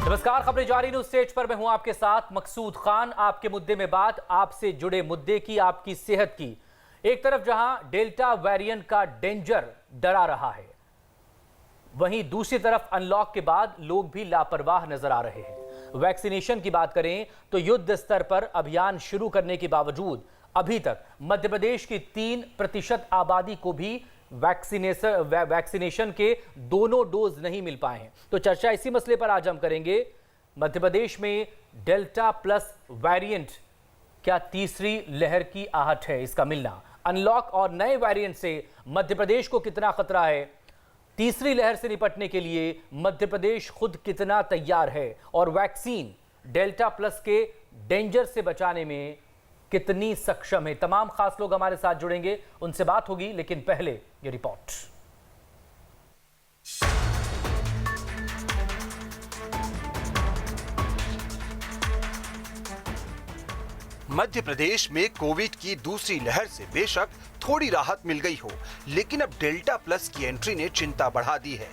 नमस्कार, खबरें जारी न्यूज स्टेज पर मैं हूं आपके साथ मकसूद खान। आपके मुद्दे में बात, आपसे जुड़े मुद्दे की, आपकी सेहत की। एक तरफ जहां डेल्टा वेरिएंट का डेंजर डरा रहा है, वहीं दूसरी तरफ अनलॉक के बाद लोग भी लापरवाह नजर आ रहे हैं। वैक्सीनेशन की बात करें तो युद्ध स्तर पर अभियान शुरू करने के बावजूद अभी तक मध्य प्रदेश की 3% आबादी को भी वैक्सीनेशन के दोनों डोज नहीं मिल पाए हैं। तो चर्चा इसी मसले पर आज हम करेंगे। मध्य प्रदेश में डेल्टा प्लस वेरिएंट क्या तीसरी लहर की आहट है इसका मिलना? अनलॉक और नए वेरिएंट से मध्य प्रदेश को कितना खतरा है? तीसरी लहर से निपटने के लिए मध्य प्रदेश खुद कितना तैयार है? और वैक्सीन डेल्टा प्लस के डेंजर से बचाने में कितनी सक्षम है? तमाम खास लोग हमारे साथ जुड़ेंगे, उनसे बात होगी, लेकिन पहले ये रिपोर्ट। मध्य प्रदेश में कोविड की दूसरी लहर से बेशक थोड़ी राहत मिल गई हो, लेकिन अब डेल्टा प्लस की एंट्री ने चिंता बढ़ा दी है।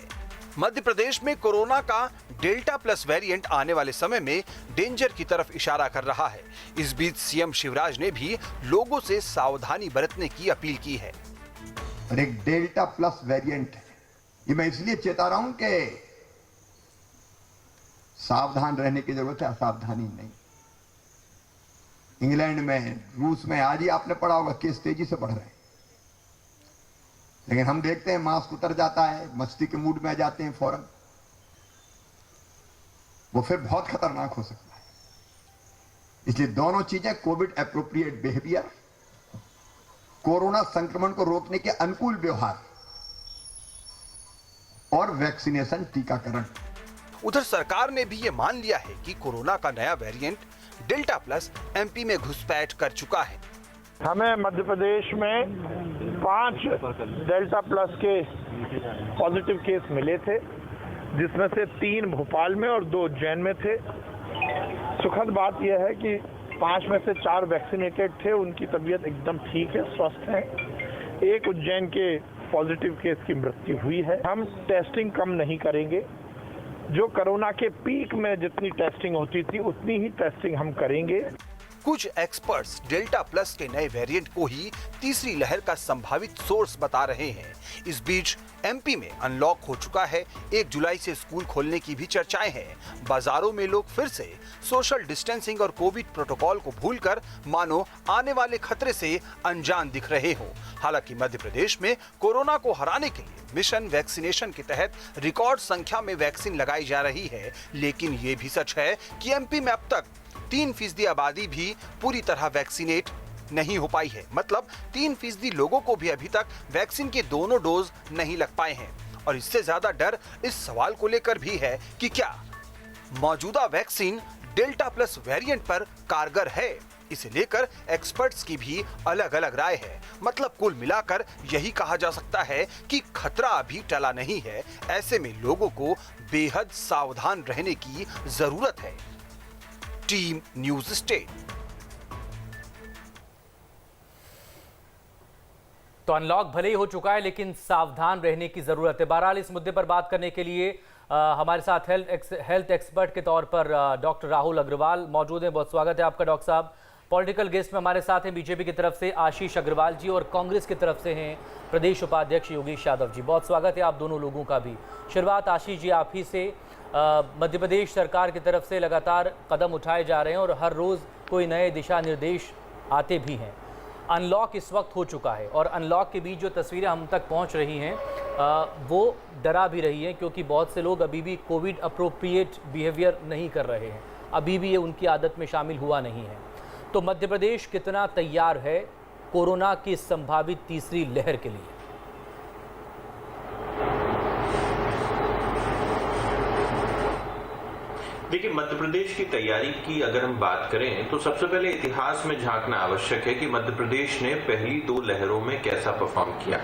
मध्य प्रदेश में कोरोना का डेल्टा प्लस वेरिएंट आने वाले समय में डेंजर की तरफ इशारा कर रहा है। इस बीच सीएम शिवराज ने भी लोगों से सावधानी बरतने की अपील की है। और एक डेल्टा प्लस वेरिएंट है, ये मैं इसलिए चेता रहा हूं कि सावधान रहने की जरूरत है, असावधानी नहीं। इंग्लैंड में, रूस में आज ही आपने पढ़ा होगा केस तेजी से बढ़ रहे हैं, लेकिन हम देखते हैं मास्क उतर जाता है, मस्ती के मूड में आ जाते हैं फौरन। वो फिर बहुत खतरनाक हो सकता है। इसलिए दोनों चीजें, कोविड एप्रोप्रिएट बिहेवियर, कोरोना संक्रमण को रोकने के अनुकूल व्यवहार, और वैक्सीनेशन, टीकाकरण। उधर सरकार ने भी ये मान लिया है कि कोरोना का नया वेरिएंट डेल्टा प्लस एमपी में घुसपैठ कर चुका है। हमें मध्य प्रदेश में 5 डेल्टा प्लस के पॉजिटिव केस मिले थे, जिसमें से 3 भोपाल में और 2 उज्जैन में थे। सुखद बात यह है कि 5 में से 4 वैक्सीनेटेड थे, उनकी तबीयत एकदम ठीक है, स्वस्थ है। 1 उज्जैन के पॉजिटिव केस की मृत्यु हुई है। हम टेस्टिंग कम नहीं करेंगे। जो कोरोना के पीक में जितनी टेस्टिंग होती थी उतनी ही टेस्टिंग हम करेंगे। कुछ एक्सपर्ट्स डेल्टा प्लस के नए वेरिएंट को ही तीसरी लहर का संभावित सोर्स बता रहे हैं। इस बीच एमपी में अनलॉक हो चुका है। 1 जुलाई से स्कूल खोलने की भी चर्चाएं हैं। बाजारों में लोग फिर से सोशल डिस्टेंसिंग और कोविड प्रोटोकॉल को भूलकर मानो आने वाले खतरे से अनजान दिख रहे हो। हालांकि मध्य प्रदेश में कोरोना को हराने के लिए मिशन वैक्सीनेशन के तहत रिकॉर्ड संख्या में वैक्सीन लगाई जा रही है, लेकिन ये भी सच है कि एमपी में अब तक 3% आबादी भी पूरी तरह वैक्सीनेट नहीं हो पाई है। मतलब 3% लोगों को भी अभी तक वैक्सीन के दोनों डोज नहीं लग पाए हैं। और इससे ज्यादा डर इस सवाल को लेकर भी है कि क्या मौजूदा वैक्सीन डेल्टा प्लस वेरिएंट पर कारगर है। इसे लेकर एक्सपर्ट्स की भी अलग अलग राय है। मतलब कुल मिलाकर यही कहा जा सकता है कि खतरा अभी टला नहीं है। ऐसे में लोगों को बेहद सावधान रहने की जरूरत है। Team news state. तो अनलॉक भले ही हो चुका है, लेकिन सावधान रहने की जरूरत है। बहरहाल इस मुद्दे पर बात करने के लिए हमारे साथ हेल्थ एक्सपर्ट के तौर पर डॉक्टर राहुल अग्रवाल मौजूद हैं। बहुत स्वागत है आपका डॉक्टर साहब। पॉलिटिकल गेस्ट में हमारे साथ हैं बीजेपी की तरफ से आशीष अग्रवाल जी, और कांग्रेस की तरफ से हैं प्रदेश उपाध्यक्ष योगेश यादव जी। बहुत स्वागत है आप दोनों लोगों का भी। शुरुआत आशीष जी आप ही से। मध्य प्रदेश सरकार की तरफ से लगातार कदम उठाए जा रहे हैं और हर रोज़ कोई नए दिशा निर्देश आते भी हैं। अनलॉक इस वक्त हो चुका है और अनलॉक के बीच जो तस्वीरें हम तक पहुंच रही हैं वो डरा भी रही हैं, क्योंकि बहुत से लोग अभी भी कोविड अप्रोप्रिएट बिहेवियर नहीं कर रहे हैं, अभी भी ये उनकी आदत में शामिल हुआ नहीं है। तो मध्य प्रदेश कितना तैयार है कोरोना की संभावित तीसरी लहर के लिए? देखिए, मध्य प्रदेश की तैयारी की अगर हम बात करें तो सबसे पहले इतिहास में झांकना आवश्यक है कि मध्य प्रदेश ने पहली 2 लहरों में कैसा परफॉर्म किया।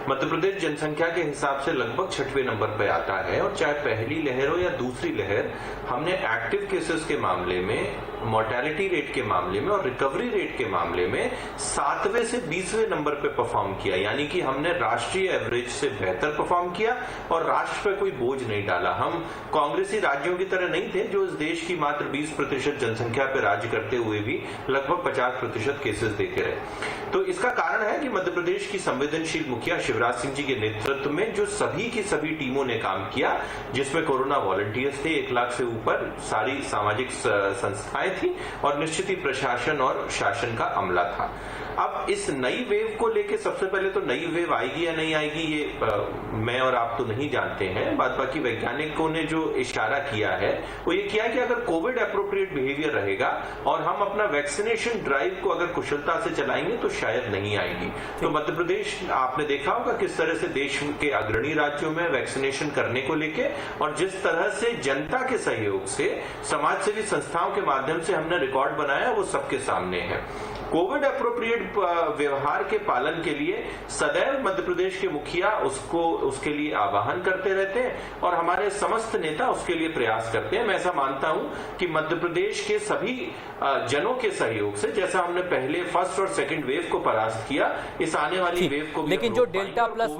मध्य प्रदेश जनसंख्या के हिसाब से लगभग 6वें नंबर पर आता है और चाहे पहली लहर हो या दूसरी लहर, हमने एक्टिव केसेस के मामले में, मोर्टेलिटी रेट के मामले में और रिकवरी रेट के मामले में 7वें से 20वें नंबर पे परफॉर्म किया। यानी कि हमने राष्ट्रीय एवरेज से बेहतर परफॉर्म किया और राष्ट्र पे कोई बोझ नहीं डाला। हम कांग्रेसी राज्यों की तरह नहीं थे जो इस देश की मात्र 20% जनसंख्या पे राज्य करते हुए भी लगभग 50% केसेस देते रहे। तो इसका कारण है कि मध्य प्रदेश की संवेदनशील मुखिया शिवराज सिंह जी के नेतृत्व में जो सभी की सभी टीमों ने काम किया, जिसमें कोरोना वॉलंटियर्स थे, 1 लाख से ऊपर सारी सामाजिक संस्थाएं थी और निश्चित ही प्रशासन और शासन का अमला था। अब इस नई वेव को लेके सबसे पहले तो नई वेव आएगी या नहीं आएगी ये मैं और आप तो नहीं जानते हैं। बाकी वैज्ञानिकों ने जो इशारा किया है वो ये किया कि अगर कोविड एप्रोप्रिएट बिहेवियर रहेगा और हम अपना वैक्सीनेशन ड्राइव को अगर कुशलता से चलाएंगे तो शायद नहीं आएगी। तो मध्य प्रदेश आपने देखा होगा किस तरह से देश के अग्रणी राज्यों में वैक्सीनेशन करने को लेके और जिस तरह से जनता के सहयोग से समाज सेवी संस्थाओं के माध्यम से हमने रिकॉर्ड बनाया वो सबके सामने है। कोविड एप्रोप्रिएट व्यवहार के पालन के लिए सदैव मध्य प्रदेश के मुखिया उसके लिए आह्वान करते रहते हैं और हमारे समस्त नेता उसके लिए प्रयास करते हैं। मैं ऐसा मानता हूं कि मध्य प्रदेश के सभी जनों के सहयोग से, जैसा हमने पहले फर्स्ट और सेकंड वेव को परास्त किया, इस आने वाली वेव को भी लेकिन जो डेल्टा प्लस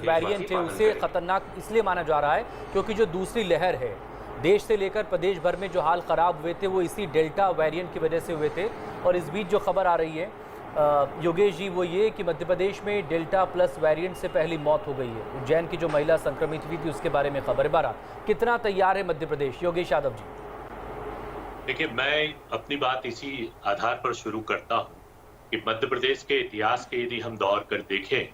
वेरिएंट है उसे खतरनाक इसलिए माना जा रहा है क्योंकि जो दूसरी लहर है देश से लेकर प्रदेश भर में जो हाल खराब हुए थे वो इसी डेल्टा वेरिएंट की वजह से हुए थे। और इस बीच जो खबर आ रही है योगेश जी वो ये कि मध्य प्रदेश में डेल्टा प्लस वेरिएंट से पहली मौत हो गई है। उज्जैन की जो महिला संक्रमित हुई थी उसके बारे में खबर है। 12 कितना तैयार है मध्य प्रदेश? योगेश यादव जी। देखिए, मैं अपनी बात इसी आधार पर शुरू करता हूँ कि मध्य प्रदेश के इतिहास के यदि हम दौर कर देखें,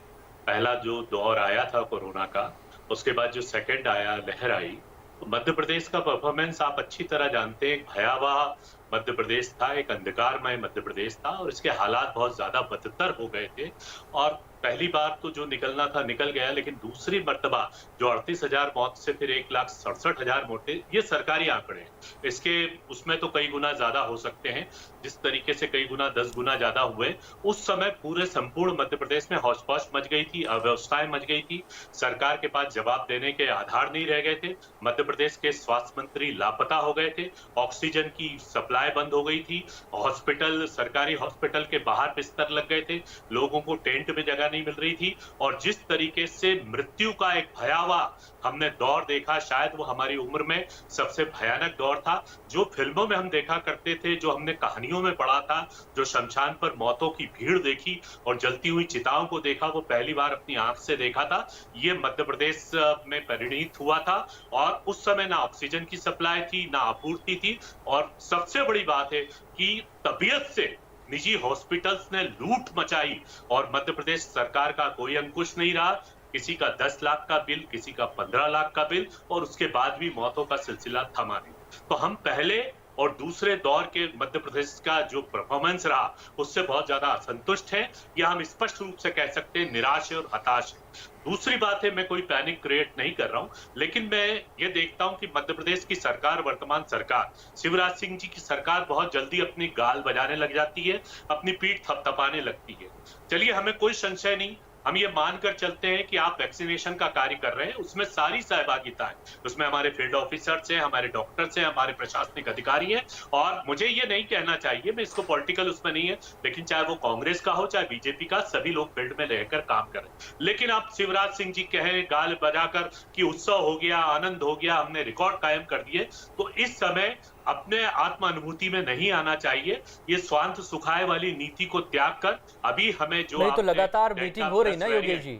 पहला जो दौर आया था कोरोना का, उसके बाद जो सेकंड आया, लहर आई, तो मध्य प्रदेश का परफॉर्मेंस आप अच्छी तरह जानते हैं। भयावह मध्य प्रदेश था, एक अंधकारमय मध्य प्रदेश था और इसके हालात बहुत ज्यादा बदतर हो गए थे। और पहली बार तो जो निकलना था निकल गया, लेकिन दूसरी मर्तबा जो 38,000 मौत से फिर 1,67,000 मौतें, ये सरकारी आंकड़े हैं। इसके उसमें तो कई गुना ज्यादा हो सकते हैं, जिस तरीके से कई गुना 10 गुना ज्यादा हुए। उस समय पूरे संपूर्ण मध्य प्रदेश में हौच पौच मच गई थी, अव्यवस्थाएं मच गई थी। सरकार के पास जवाब देने के आधार नहीं रह गए थे। मध्य प्रदेश के स्वास्थ्य मंत्री लापता हो गए थे, ऑक्सीजन की सप्लाई बंद हो गई थी, हॉस्पिटल, सरकारी हॉस्पिटल के बाहर बिस्तर लग गए थे, लोगों को टेंट में जगह नहीं मिल रही थी। और जिस तरीके से मृत्यु का एक भयावह हमने दौर देखा, शायद वो हमारी उम्र में सबसे भयानक दौर था। जो फिल्मों में हम देखा करते थे, जो हमने कहानियों में पढ़ा था, जो शमशान पर मौतों की भीड़ देखी और जलती हुई चिताओं को देखा, वो पहली बार अपनी आंख से देखा था। ये मध्य प्रदेश में परिणित हुआ था और उस समय ना ऑक्सीजन की सप्लाई थी, ना आपूर्ति थी। और सबसे बड़ी बात है कि तबीयत से निजी हॉस्पिटल्स ने लूट मचाई और मध्य प्रदेश सरकार का कोई अंकुश नहीं रहा। किसी का 10 लाख का बिल, किसी का 15 लाख का बिल, और उसके बाद भी मौतों का सिलसिला थमा नहीं। तो हम पहले और दूसरे दौर के मध्य प्रदेश का जो परफॉर्मेंस रहा उससे बहुत ज्यादा असंतुष्ट है, या हम स्पष्ट रूप से कह सकते हैं निराश है और हताश है। दूसरी बात है, मैं कोई पैनिक क्रिएट नहीं कर रहा हूं, लेकिन मैं ये देखता हूं कि मध्य प्रदेश की सरकार, वर्तमान सरकार, शिवराज सिंह जी की सरकार बहुत जल्दी अपनी गाल बजाने लग जाती है, अपनी पीठ थपथपाने लगती है। चलिए, हमें कोई संशय नहीं, हम ये मानकर चलते हैं कि आप वैक्सीनेशन का कार्य कर रहे हैं, उसमें सारी सहभागिता है, उसमें हमारे फील्ड ऑफिसर्स हैं, हमारे डॉक्टर्स हैं, हमारे प्रशासनिक अधिकारी हैं। और मुझे ये नहीं कहना चाहिए, मैं इसको पॉलिटिकल उसमें नहीं है, लेकिन चाहे वो कांग्रेस का हो चाहे बीजेपी का, सभी लोग फील्ड में रहकर काम करें। लेकिन आप शिवराज सिंह जी कहें गाल बजाकर कि उत्सव हो गया, आनंद हो गया, हमने रिकॉर्ड कायम कर दिए, तो इस समय अपने आत्म अनुभूति में नहीं आना चाहिए। ये स्वांत सुखाए वाली नीति को त्याग कर अभी हमें जो नहीं, तो लगातार मीटिंग हो रही ना योगेश जी,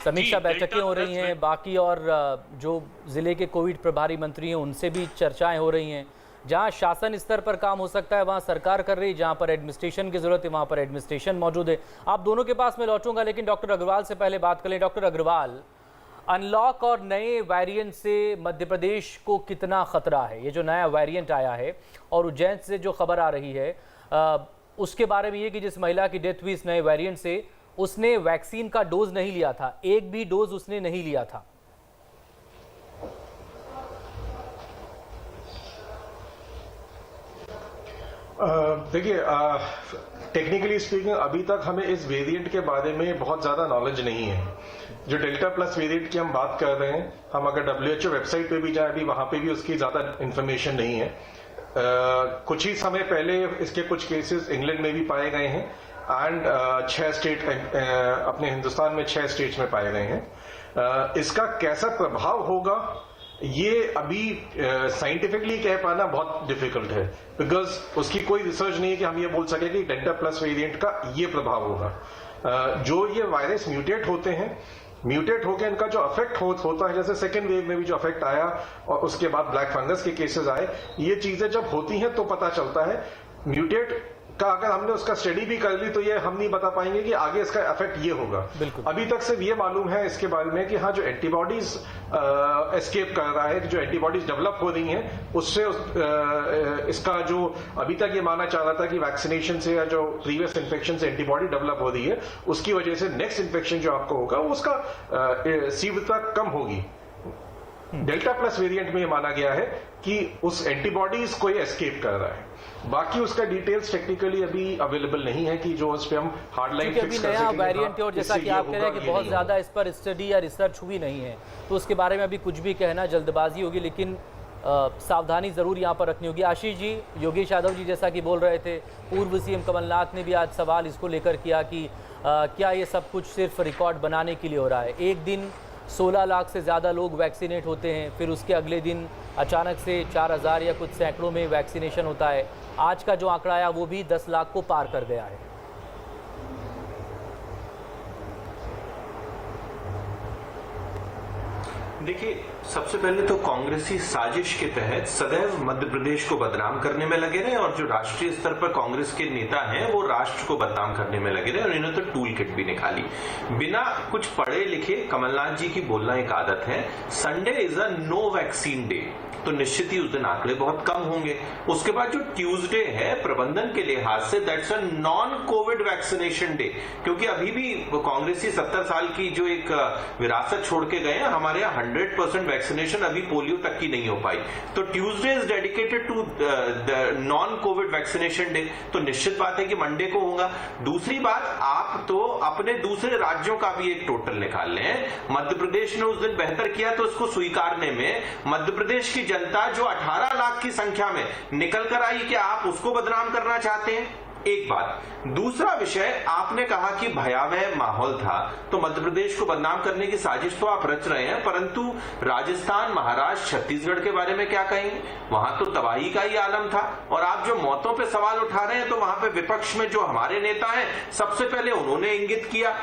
समीक्षा बैठकें हो रही हैं, बाकी और जो जिले के कोविड प्रभारी मंत्री हैं उनसे भी चर्चाएं हो रही हैं। जहां शासन स्तर पर काम हो सकता है वहां सरकार कर रही है, जहां पर एडमिनिस्ट्रेशन की जरूरत है वहां पर एडमिनिस्ट्रेशन मौजूद है। आप दोनों के पास मैं लौटूंगा, लेकिन डॉक्टर अग्रवाल से पहले बात करें। डॉक्टर अग्रवाल, अनलॉक और नए वेरिएंट से मध्य प्रदेश को कितना खतरा है? ये जो नया वेरिएंट आया है और उज्जैन से जो खबर आ रही है उसके बारे में ये कि जिस महिला की डेथ हुई इस नए वेरिएंट से, उसने वैक्सीन का डोज नहीं लिया था, एक भी डोज उसने नहीं लिया था। देखिए, टेक्निकली स्पीकिंग अभी तक हमें इस वेरिएंट के बारे में बहुत ज्यादा नॉलेज नहीं है। जो डेल्टा प्लस वेरिएंट की हम बात कर रहे हैं, हम अगर WHO वेबसाइट पे भी जाए अभी वहां पे भी उसकी ज्यादा इंफॉर्मेशन नहीं है। कुछ ही समय पहले इसके कुछ केसेस इंग्लैंड में भी पाए गए हैं एंड 6 स्टेट अपने हिंदुस्तान में 6 स्टेट्स में पाए गए हैं। इसका कैसा प्रभाव होगा ये अभी साइंटिफिकली कह पाना बहुत डिफिकल्ट है, बिकॉज उसकी कोई रिसर्च नहीं है कि हम ये बोल सके कि डेल्टा प्लस वेरिएंट का ये प्रभाव होगा। जो ये वायरस म्यूटेट होते हैं, म्यूटेट होकर इनका जो अफेक्ट होता है, जैसे सेकेंड वेव में भी जो अफेक्ट आया और उसके बाद ब्लैक फंगस के केसेस आए, ये चीजें जब होती हैं तो पता चलता है। म्यूटेट का अगर हमने उसका स्टडी भी कर ली तो ये हम नहीं बता पाएंगे कि आगे इसका इफेक्ट ये होगा। अभी तक सिर्फ ये मालूम है इसके बारे में कि हाँ, जो एंटीबॉडीज एस्केप कर रहा है, जो एंटीबॉडीज डेवलप हो रही हैं, उससे इसका जो अभी तक ये माना चाह रहा था कि वैक्सीनेशन से या जो प्रीवियस इन्फेक्शन से एंटीबॉडी डेवलप हो रही है, उसकी वजह से नेक्स्ट इन्फेक्शन जो आपको होगा उसका तीव्रता कम होगी। डेल्टा प्लस वेरिएंट में ये माना गया है कि उस एंटीबॉडीज को ये एस्केप कर रहा है। बाकी उसका डिटेल्स टेक्निकली अभी अवेलेबल नहीं है कि जो उस पे हम हार्डलाइन फिक्स कर सकें। नया वेरिएंट है और जैसा कि आप कह रहे हैं कि बहुत ज्यादा इस पर स्टडी या रिसर्च हुई नहीं है, तो उसके बारे में अभी कुछ भी कहना जल्दबाजी होगी, लेकिन सावधानी जरूर यहाँ पर रखनी होगी। आशीष जी, योगेश यादव जी जैसा कि बोल रहे थे, पूर्व सीएम कमलनाथ ने भी आज सवाल इसको लेकर किया कि क्या ये सब कुछ सिर्फ रिकॉर्ड बनाने के लिए हो रहा है। एक दिन 16 लाख से ज़्यादा लोग वैक्सीनेट होते हैं, फिर उसके अगले दिन अचानक से 4000 या कुछ सैकड़ों में वैक्सीनेशन होता है। आज का जो आंकड़ा आया वो भी 10 लाख को पार कर गया है। देखिए, सबसे पहले तो कांग्रेसी साजिश के तहत सदैव मध्य प्रदेश को बदनाम करने में लगे रहे और जो राष्ट्रीय स्तर पर कांग्रेस के नेता हैं वो राष्ट्र को बदनाम करने में लगे रहे और इन्होंने तो टूल किट भी निकाली। बिना कुछ पढ़े लिखे कमलनाथ जी की बोलना एक आदत है, Sunday is a no vaccine day, तो निश्चित ही उस दिन आंकड़े बहुत कम होंगे। उसके बाद जो ट्यूसडे है प्रबंधन के लिहाज से that's a non COVID vaccination day, क्योंकि अभी भी कांग्रेसी 70 साल की जो एक विरासत छोड़ के गए हैं, हमारे यहाँ 100% वैक्सीनेशन अभी पोलियो तक की नहीं हो पाई। तो Tuesday is dedicated to non COVID vaccination day, तो निश्चित बात है कि मंडे को होगा। दूसरी बात, आप तो अपने दूसरे राज्यों का भी एक टोटल निकाल लें। मध्य प्रदेश ने उस दिन बेहतर किया तो इसको स्वीकारने में मध्य प्रदेश की जनता जो 18 लाख की संख्या में निकल कर आई, क्या आप उसको बदनाम करना चाहते हैं? एक बात। दूसरा विषय, आपने कहा कि भयावह माहौल था, तो मध्य प्रदेश को बदनाम करने की साजिश तो आप रच रहे हैं, परंतु राजस्थान, महाराष्ट्र, छत्तीसगढ़ के बारे में क्या कहेंगे? वहां तो तबाही का ही आलम था। और आप जो मौतों पे सवाल उठा रहे हैं, तो वहां पे विपक्ष में जो हमारे नेता हैं, सबसे पहले उन्होंने इंगित किया।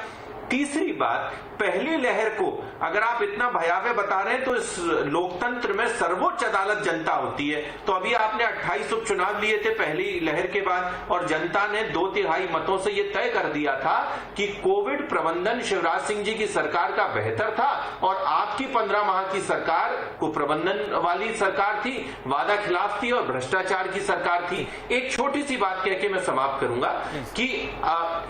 तीसरी बात, पहली लहर को अगर आप इतना भयावह बता रहे हैं तो इस लोकतंत्र में सर्वोच्च अदालत जनता होती है। तो अभी आपने 28 उपचुनाव लिए थे पहली लहर के बाद और जनता ने 2/3 मतों से यह तय कर दिया था कि कोविड प्रबंधन शिवराज सिंह जी की सरकार का बेहतर था और आपकी 15 माह की सरकार को प्रबंधन वाली सरकार थी, वादा खिलाफ थी और भ्रष्टाचार की सरकार थी। एक छोटी सी बात कह के मैं समाप्त करूंगा कि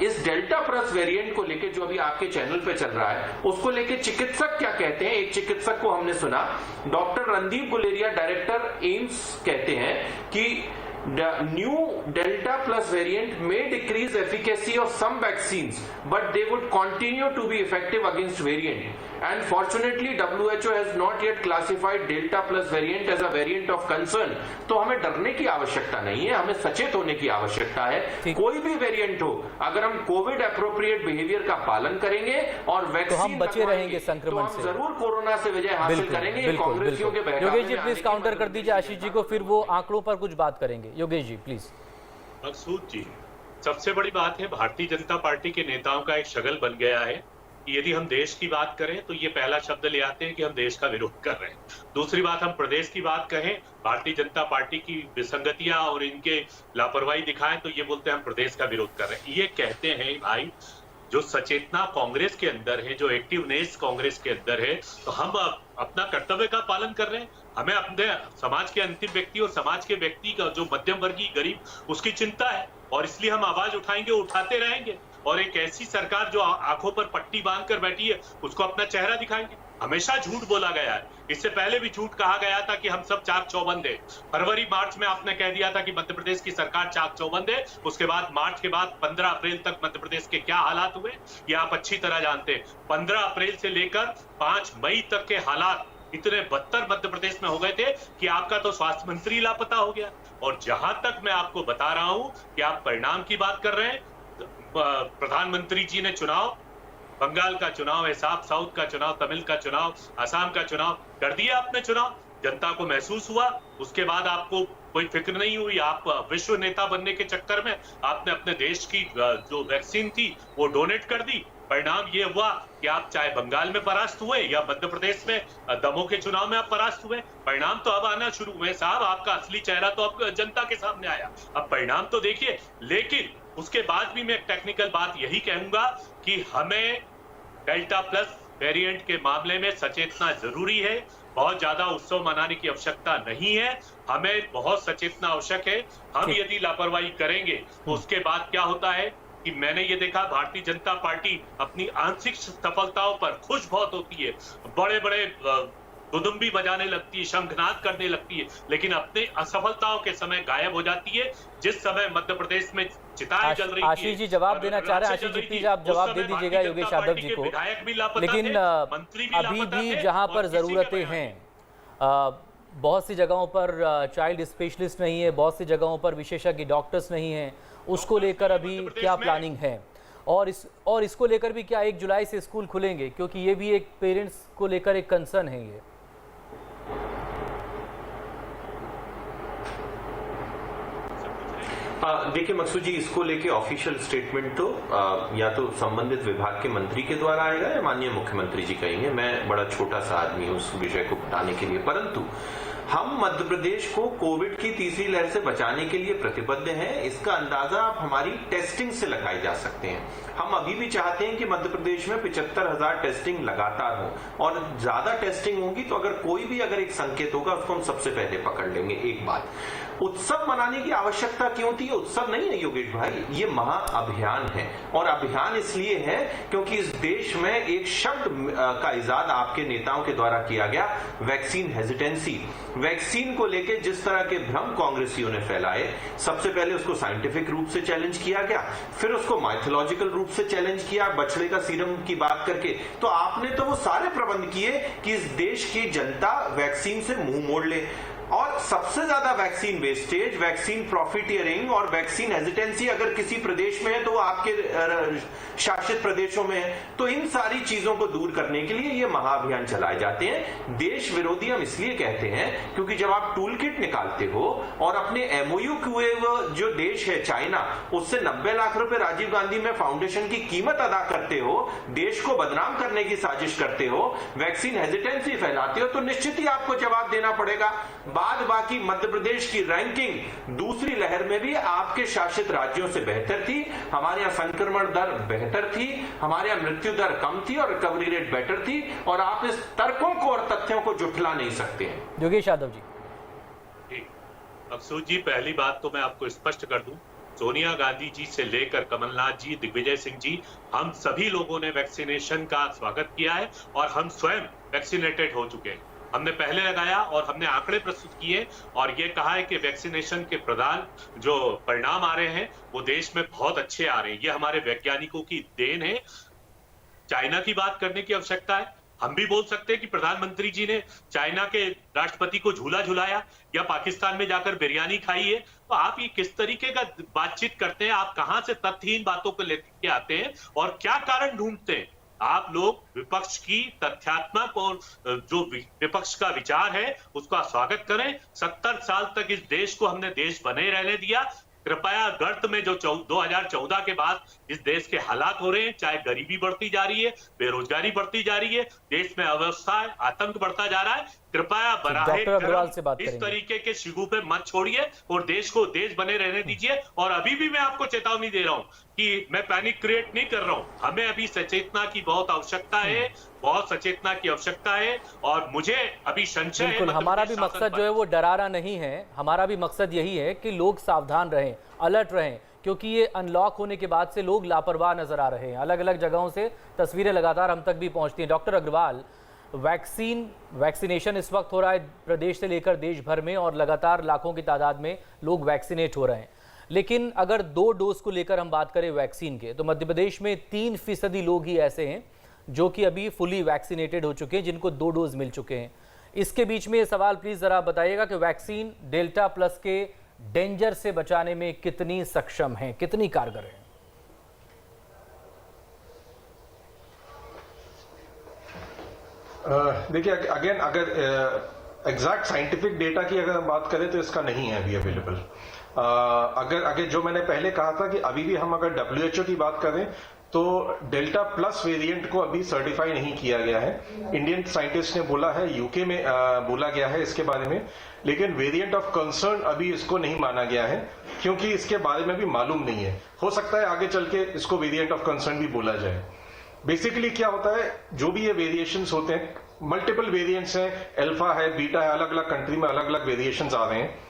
इस डेल्टा प्लस वेरिएंट को लेकर जो अभी आपके चैनल पे चल रहा है उसको लेके चिकित्सक क्या कहते हैं। एक चिकित्सक को हमने सुना, doctor Randeep Guleria, director AIIMS, कहते हैं कि new delta plus variant may decrease efficacy of some vaccines but they would continue to be effective against variant and fortunately WHO has not yet classified delta plus variant as a variant of concern। तो हमें डरने की आवश्यकता नहीं है, हमें सचेत होने की आवश्यकता है। कोई भी वेरिएंट हो, अगर हम कोविड एप्रोप्रिएट बिहेवियर का पालन करेंगे और वैक्सीन तो हम बचे रहेंगे संक्रमण से, जरूर कोरोना से विजय हासिल करेंगे। कांग्रेसियों के बहकावे में योगेश जी प्लीज काउंटर कर दीजिए आशीष जी को, फिर वो आंकड़ों पर कुछ बात करेंगे। योगेश जी प्लीज। मकसूद जी, सबसे बड़ी बात है भारतीय जनता पार्टी के नेताओं का एक शगल बन गया है कि यदि हम देश की बात करें तो ये पहला शब्द ले आते हैं कि हम देश का विरोध कर रहे हैं। दूसरी बात, हम प्रदेश की बात कहें, भारतीय जनता पार्टी की विसंगतियां और इनके लापरवाही दिखाएं तो ये बोलते हैं हम प्रदेश का विरोध कर रहे हैं। ये कहते हैं भाई, जो सचेतना कांग्रेस के अंदर है, जो एक्टिवनेस कांग्रेस के अंदर है, तो हम अपना कर्तव्य का पालन कर रहे हैं। हमें अपने समाज के अंतिम व्यक्ति और समाज के व्यक्ति का जो मध्यम वर्गीय गरीब, उसकी चिंता है और इसलिए हम आवाज उठाएंगे, उठाते रहेंगे। और एक ऐसी सरकार जो आंखों पर पट्टी बांध कर बैठी है, उसको अपना चेहरा दिखाएंगे। हमेशा झूठ बोला गया है। इससे पहले भी झूठ कहा गया था कि हम सब चाक चौबंद है। फरवरी मार्च में आपने कह दिया था कि मध्य प्रदेश की सरकार चाक चौबंद है। उसके बाद मार्च के बाद 15 अप्रैल तक मध्य प्रदेश के क्या हालात हुए ये आप अच्छी तरह जानते हैं। 15 अप्रैल से लेकर 5 मई तक के हालात इतने बदतर मध्य प्रदेश में हो गए थे कि आपका तो स्वास्थ्य मंत्री लापता हो गया। और जहां तक मैं आपको बता रहा हूं कि आप परिणाम की बात कर रहे हैं, प्रधानमंत्री जी ने चुनाव, बंगाल का चुनाव है, साउथ का चुनाव, तमिल का चुनाव, असम का चुनाव कर दिया आपने चुनाव, जनता को महसूस हुआ। उसके बाद आपको कोई फिक्र नहीं हुई। आप विश्व नेता बनने के चक्कर में आपने अपने देश की जो वैक्सीन थी वो डोनेट कर दी। परिणाम ये हुआ कि आप चाहे बंगाल में परास्त हुए या मध्य प्रदेश में दमोह के चुनाव में आप परास्त हुए। परिणाम तो अब आना शुरू हुए साहब। आपका असली चेहरा तो अब जनता के सामने आया। अब परिणाम तो देखिए। लेकिन उसके बाद भी मैं एक टेक्निकल बात यही कहूंगा कि हमें डेल्टा प्लस वेरिएंट के मामले में सचेतना जरूरी है। बहुत ज्यादा उत्सव मनाने की आवश्यकता नहीं है। हमें बहुत सचेतना आवश्यक है। हम यदि लापरवाही करेंगे तो उसके बाद क्या होता है कि मैंने ये देखा, भारतीय जनता पार्टी अपनी आंशिक सफलताओं पर खुश बहुत होती है, बड़े बड़े गुदुम्बी बजाने लगती है, शंखनाद करने लगती है, लेकिन अपने असफलताओं के समय गायब हो जाती है। जिस समय मध्य प्रदेश में चिताएं जल रही थी, आशीष जी जवाब देना चाह रहे हैं। आशीष जी प्लीज आप जवाब दे दीजिएगा योगेश यादव जी को। लेकिन अभी भी जहां पर जरूरतें हैं, बहुत सी जगहों पर चाइल्ड स्पेशलिस्ट नहीं है, बहुत सी जगहों पर विशेषज्ञ डॉक्टर्स नहीं हैं, उसको लेकर अभी क्या प्लानिंग है? और इसको लेकर भी क्या 1 जुलाई से स्कूल खुलेंगे? क्योंकि ये भी एक पेरेंट्स को लेकर एक कंसर्न है ये। देखिए मकसूद जी, इसको लेके ऑफिशियल स्टेटमेंट तो या तो संबंधित विभाग के मंत्री के द्वारा आएगा या माननीय मुख्यमंत्री जी कहेंगे। मैं बड़ा छोटा सा आदमी हूं उस विषय को बताने के लिए, परंतु हम मध्य प्रदेश को कोविड की तीसरी लहर से बचाने के लिए प्रतिबद्ध हैं। इसका अंदाजा आप हमारी टेस्टिंग से लगाए जा सकते हैं। हम अभी भी चाहते हैं कि मध्य प्रदेश में 75,000 टेस्टिंग लगातार हो और ज्यादा टेस्टिंग होगी तो अगर कोई भी एक संकेत होगा उसको हम सबसे पहले पकड़ लेंगे। एक बात, उत्सव मनाने की आवश्यकता क्यों थी? उत्सव नहीं है योगेश भाई, ये महाअभियान है। और अभियान इसलिए है क्योंकि इस देश में एक शब्द का इजाद आपके नेताओं के द्वारा किया गया, वैक्सीन हेजिटेंसी। वैक्सीन को लेकर जिस तरह के भ्रम कांग्रेसियों ने फैलाए, सबसे पहले उसको साइंटिफिक रूप से चैलेंज किया गया, फिर उसको माइथोलॉजिकल रूप से चैलेंज किया बछड़े का सीरम की बात करके। तो आपने तो वो सारे प्रबंध किए कि इस देश की जनता वैक्सीन से मुंह मोड़ ले। और सबसे ज्यादा वैक्सीन वेस्टेज, वैक्सीन प्रॉफिटियरिंग और वैक्सीन हेजिटेंसी अगर किसी प्रदेश में है तो वो आपके शासित प्रदेशों में है। तो इन सारी चीजों को दूर करने के लिए ये महाअभियान चलाए जाते हैं। देश विरोधी हम इसलिए कहते हैं क्योंकि जब आप टूल किट निकालते हो और अपने एमओयू हुए जो देश है चाइना, उससे 90 लाख रुपए राजीव गांधी में फाउंडेशन की कीमत अदा करते हो, देश को बदनाम करने की साजिश करते हो, वैक्सीन हेजिटेंसी फैलाते हो, तो निश्चित ही आपको जवाब देना पड़ेगा। बाद बाकी मध्य प्रदेश की रैंकिंग दूसरी लहर में भी आपके शासित राज्यों से बेहतर थी। हमारे यहाँ संक्रमण दर बेहतर थी, हमारे यहाँ मृत्यु दर कम थी और रिकवरी रेट बेटर थी। और आप इस तर्कों को और तथ्यों को जुटला नहीं सकते हैं। योगेश यादव जी। मकसूद जी, पहली बात तो मैं आपको स्पष्ट कर दूं, सोनिया गांधी जी से लेकर कमलनाथ जी, दिग्विजय सिंह जी, हम सभी लोगों ने वैक्सीनेशन का स्वागत किया है और हम स्वयं वैक्सीनेटेड हो चुके हैं। हमने पहले लगाया और हमने आंकड़े प्रस्तुत किए और ये कहा है कि वैक्सीनेशन के प्रदान जो परिणाम आ रहे हैं वो देश में बहुत अच्छे आ रहे हैं। ये हमारे वैज्ञानिकों की देन है। चाइना की बात करने की आवश्यकता है। हम भी बोल सकते हैं कि प्रधानमंत्री जी ने चाइना के राष्ट्रपति को झूला झुलाया या पाकिस्तान में जाकर बिरयानी खाई है। तो आप ये किस तरीके का बातचीत करते हैं? आप कहां से तथ्यहीन बातों को लेके आते हैं और क्या कारण ढूंढते हैं? आप लोग विपक्ष की तथ्यात्मक और जो विपक्ष का विचार है उसका स्वागत करें। 70 साल तक इस देश को हमने देश बने रहने दिया। कृपया गर्त में जो 2014 के बाद इस देश के हालात हो रहे हैं, चाहे गरीबी बढ़ती जा रही है, बेरोजगारी बढ़ती जा रही है, देश में अव्यवस्था है, आतंक बढ़ता जा रहा है, कृपया बराहे करम इस तरीके के शिगुफे मत छोड़िए और देश को देश बने रहने दीजिए। और अभी भी मैं आपको चेतावनी दे रहा हूं कि मैं पैनिक क्रिएट नहीं कर रहा हूं। हमें अभी सचेतना की बहुत आवश्यकता है, बहुत सचेतना की आवश्यकता है। और मुझे अभी संशय है, हमारा भी मकसद जो है वो डराना नहीं है। हमारा भी मकसद यही है कि लोग सावधान रहें, अलर्ट रहें, क्योंकि ये अनलॉक होने के बाद से लोग लापरवाह नजर आ रहे हैं। अलग अलग जगहों से तस्वीरें लगातार हम तक भी पहुंचती हैं। डॉक्टर अग्रवाल, वैक्सीनेशन इस वक्त हो रहा है प्रदेश से लेकर देश भर में और लगातार लाखों की तादाद में लोग वैक्सीनेट हो रहे हैं। लेकिन अगर 2 डोज को लेकर हम बात करें वैक्सीन के, तो मध्य प्रदेश में 3% लोग ही ऐसे हैं जो कि अभी फुली वैक्सीनेटेड हो चुके हैं, जिनको 2 डोज मिल चुके हैं। इसके बीच में ये सवाल प्लीज जरा बताइएगा कि वैक्सीन डेल्टा प्लस के डेंजर से बचाने में कितनी सक्षम है, कितनी कारगर है? देखिए अगेन अगर एग्जैक्ट साइंटिफिक डेटा की अगर हम बात करें तो इसका नहीं है अभी अवेलेबल। अगर जो मैंने पहले कहा था कि अभी भी हम अगर WHO की बात करें तो डेल्टा प्लस वेरिएंट को अभी सर्टिफाई नहीं किया गया है। इंडियन साइंटिस्ट ने बोला है, यूके में बोला गया है इसके बारे में, लेकिन वेरिएंट ऑफ कंसर्न अभी इसको नहीं माना गया है क्योंकि इसके बारे में भी मालूम नहीं है। हो सकता है आगे चल के इसको वेरिएंट ऑफ कंसर्न भी बोला जाए। बेसिकली क्या होता है, जो भी ये वेरिएशंस होते हैं, मल्टीपल वेरिएंट्स हैं, अल्फा है, बीटा है, अलग अलग कंट्री में अलग अलग वेरिएशंस आ रहे हैं।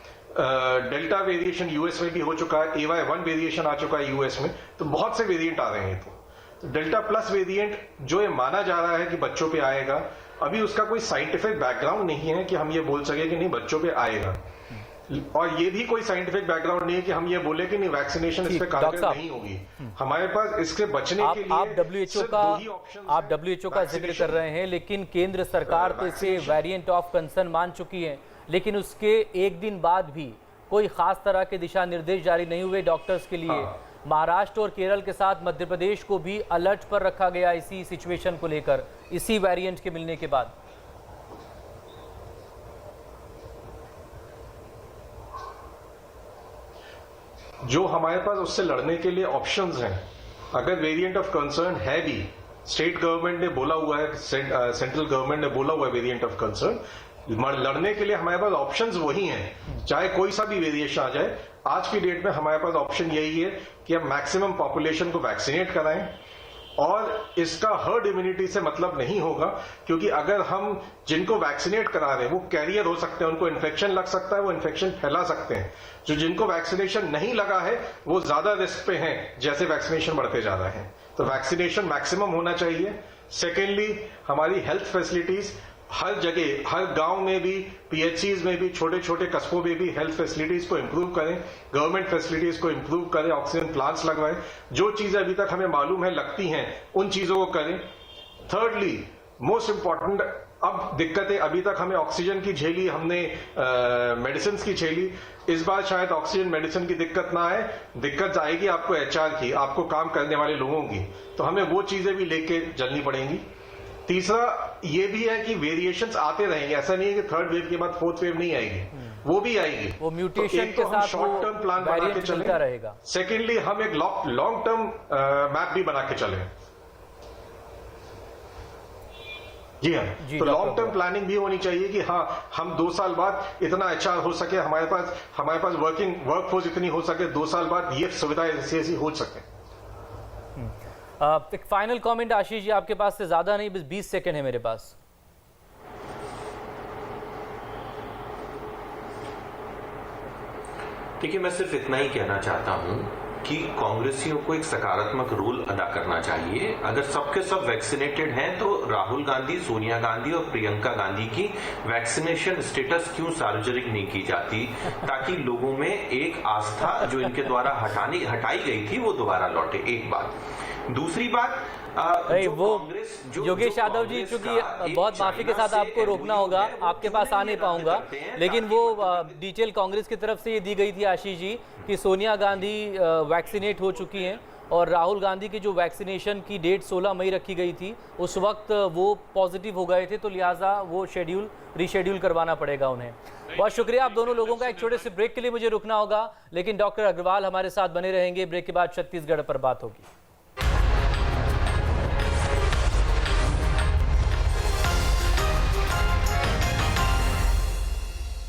डेल्टा वेरिएशन यूएस में भी हो चुका है, AY1 वेरिएशन आ चुका है यूएस में, तो बहुत से वेरिएंट आ रहे हैं। तो डेल्टा प्लस वेरिएंट जो ये माना जा रहा है कि बच्चों पे आएगा, अभी उसका कोई साइंटिफिक बैकग्राउंड नहीं है कि हम ये बोल सके कि नहीं बच्चों पे आएगा, और ये भी कोई साइंटिफिक बैकग्राउंड नहीं है कि हम ये बोले कि नहीं वैक्सीनेशन इस पे कारगर नहीं होगी। हमारे पास इसके बचने के लिए आप WHO का जिक्र कर रहे हैं, लेकिन केंद्र सरकार तो इसे वेरिएंट ऑफ कंसर्न मान चुकी है, लेकिन उसके एक दिन बाद भी कोई खास तरह के दिशा निर्देश जारी नहीं हुए डॉक्टर्स के लिए। महाराष्ट्र और केरल के साथ मध्य प्रदेश को भी अलर्ट पर रखा गया इसी सिचुएशन को लेकर, इसी वेरिएंट के मिलने के बाद। जो हमारे पास उससे लड़ने के लिए ऑप्शंस हैं, अगर वेरिएंट ऑफ कंसर्न है भी, स्टेट गवर्नमेंट ने बोला हुआ है, सेंट्रल गवर्नमेंट ने बोला हुआ है वेरिएंट ऑफ कंसर्न, लड़ने के लिए हमारे पास ऑप्शंस वही हैं, चाहे कोई सा भी वेरिएशन आ जाए। आज की डेट में हमारे पास ऑप्शन यही है कि हम मैक्सिमम पॉपुलेशन को वैक्सीनेट कराएं, और इसका हर्ड इम्यूनिटी से मतलब नहीं होगा, क्योंकि अगर हम जिनको वैक्सीनेट करा रहे हैं वो कैरियर हो सकते हैं, उनको इन्फेक्शन लग सकता है, वो इन्फेक्शन फैला सकते हैं। जो जिनको वैक्सीनेशन नहीं लगा है वो ज्यादा रिस्क पे हैं जैसे वैक्सीनेशन बढ़ते जा रहे हैं। तो वैक्सीनेशन मैक्सिमम होना चाहिए। सेकेंडली, हमारी हेल्थ फैसिलिटीज हर जगह, हर गांव में भी, PHCs में भी, छोटे छोटे कस्बों में भी हेल्थ फैसिलिटीज को इंप्रूव करें, गवर्नमेंट फैसिलिटीज को इंप्रूव करें, ऑक्सीजन प्लांट्स लगवाएं, जो चीजें अभी तक हमें मालूम है लगती हैं उन चीजों को करें। थर्डली, मोस्ट इंपॉर्टेंट, अब दिक्कतें अभी तक हमें ऑक्सीजन की झेली, हमने मेडिसिन की झेली, इस बार शायद ऑक्सीजन मेडिसिन की दिक्कत ना आए, दिक्कत आएगी आपको HR की, आपको काम करने वाले लोगों की, तो हमें वो चीजें भी लेके चलनी पड़ेंगी। तीसरा ये भी है कि वेरिएशंस आते रहेंगे, ऐसा नहीं है कि थर्ड वेव के बाद फोर्थ वेव नहीं आएगी, वो भी आएगी, वो म्यूटेशन के साथ शॉर्ट टर्म प्लान बना के चलता रहेगा। सेकेंडली, हम एक लॉन्ग टर्म मैप भी बना के चले। जी हाँ, तो लॉन्ग टर्म प्लानिंग भी होनी चाहिए कि हाँ, हम 2 साल बाद इतना HR हो सके, हमारे पास वर्कफोर्स इतनी हो सके, 2 साल बाद ये सुविधा ऐसी हो सके। एक फाइनल कमेंट आशीष जी आपके पास से, ज्यादा नहीं, बस 20 सेकंड है मेरे पास। देखिए, मैं सिर्फ इतना ही कहना चाहता हूं कि कांग्रेसियों को एक सकारात्मक रोल अदा करना चाहिए। अगर सबके सब वैक्सीनेटेड हैं तो राहुल गांधी, सोनिया गांधी और प्रियंका गांधी की वैक्सीनेशन स्टेटस क्यों सार्वजनिक नहीं की जाती, ताकि लोगों में एक आस्था जो इनके द्वारा हटाई गई थी वो दोबारा लौटे। एक बात। दूसरी बात, वो योगेश यादव जी, चूंकि बहुत माफी के साथ आपको रोकना होगा, आपके पास आ नहीं पाऊंगा, लेकिन वो डिटेल कांग्रेस की तरफ से ये दी गई थी आशीष जी कि सोनिया गांधी वैक्सीनेट हो चुकी हैं और राहुल गांधी की जो वैक्सीनेशन की डेट 16 मई रखी गई थी, उस वक्त वो पॉजिटिव हो गए थे, तो लिहाजा वो रीशेड्यूल करवाना पड़ेगा उन्हें। बहुत शुक्रिया आप दोनों लोगों का। एक छोटे से ब्रेक के लिए मुझे रुकना होगा, लेकिन डॉक्टर अग्रवाल हमारे साथ बने रहेंगे। ब्रेक के बाद छत्तीसगढ़ पर बात होगी।